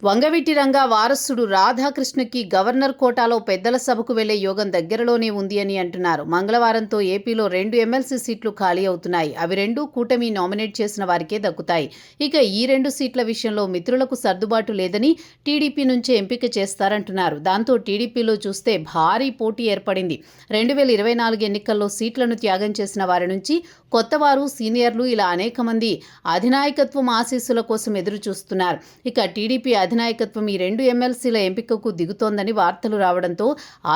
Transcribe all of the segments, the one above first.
వంగవీటి రంగా వారసుడు రాధాకృష్ణకి గవర్నర్ కోటాలో పెద్దల సభకు వెళ్లే యోగం దగ్గరలోనే ఉంది అని అంటున్నారు. మంగళవారంతో ఏపీలో 2 ఎమ్మెల్సీ సీట్లు ఖాళీ అవుతున్నాయి. అవి రెండూ కూటమి నామినేట్ చేసిన వారికే దక్కుతాయి. ఇక ఈ 2 సీట్ల విషయంలో మిత్రులకు సర్దుబాటు లేదని టీడీపీ నుంచే ఎంపిక చేస్తారంటున్నారు. దాంతో టీడీపీలో చూస్తే భారీ పోటీ ఏర్పడింది. 2024 ఎన్నికల్లో సీట్లను త్యాగం చేసిన వారి నుంచి కొత్తవారు, సీనియర్లు ఇలా అనేక మంది అధినాయకత్వం ఆశీస్సుల కోసం ఎదురు చూస్తున్నారు. ఇక టీడీపీ అధినాయకత్వం ఈ 2 ఎమ్మెల్సీల ఎంపికకు దిగుతోందని వార్తలు రావడంతో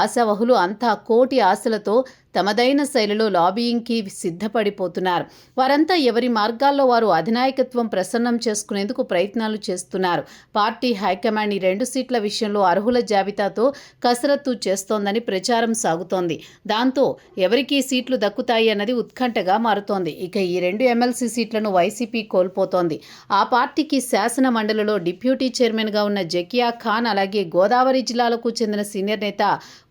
ఆశావహులు అంతా కోటి ఆశలతో తమదైన శైలిలో లాబియింగ్కి సిద్ధపడిపోతున్నారు. వారంతా ఎవరి మార్గాల్లో వారు అధినాయకత్వం ప్రసన్నం చేసుకునేందుకు ప్రయత్నాలు చేస్తున్నారు. పార్టీ హైకమాండ్ ఈ 2 సీట్ల విషయంలో అర్హుల జాబితాతో కసరత్తు చేస్తోందని ప్రచారం సాగుతోంది. దాంతో ఎవరికి సీట్లు దక్కుతాయి అన్నది ఉత్కంఠగా మారుతోంది. ఇక ఈ 2 ఎమ్మెల్సీ సీట్లను వైసీపీ కోల్పోతోంది. ఆ పార్టీకి శాసన మండలిలో డిప్యూటీ చైర్మన్గా ఉన్న జకియా ఖాన్, అలాగే గోదావరి జిల్లాలకు చెందిన సీనియర్ నేత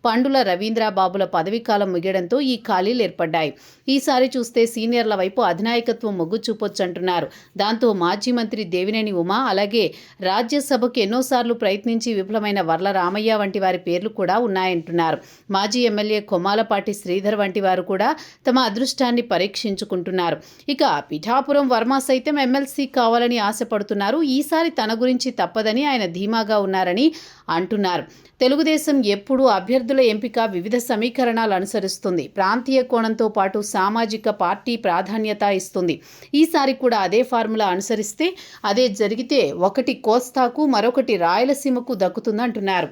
పండుల రవీంద్రబాబుల పదవీకాలం ముగియడంతో ఈ ఖాళీలు ఏర్పడ్డాయి. ఈసారి చూస్తే సీనియర్ల వైపు అధినాయకత్వం మొగ్గు చూపొచ్చంటున్నారు. దాంతో మాజీ మంత్రి దేవినేని ఉమా, అలాగే రాజ్యసభకు ఎన్నోసార్లు ప్రయత్నించి విఫలమైన వర్ల రామయ్య వంటి వారి పేర్లు కూడా ఉన్నాయంటున్నారు. మాజీ ఎమ్మెల్యే కొమ్మాలపాటి శ్రీధర్ వంటి వారు కూడా తమ అదృష్టాన్ని పరీక్షించుకుంటున్నారు. ఇక పిఠాపురం వర్మ సైతం ఎమ్మెల్సీ కావాలని ఆశపడుతున్నారు. ఈసారి తన గురించి తప్పదని ఆయన ధీమాగా ఉన్నారని అంటున్నారు. తెలుగుదేశం ఎప్పుడూ అభ్యర్థుల ఎంపిక వివిధ సమీకరణాలు అనుసరిస్తుంది. ప్రాంతీయ కోణంతో పాటు సామాజిక పార్టీ ప్రాధాన్యత ఇస్తుంది. ఈసారి కూడా అదే ఫార్ములా అనుసరిస్తే, అదే జరిగితే ఒకటి కోస్తాకు, మరొకటి రాయలసీమకు దక్కుతుందంటున్నారు.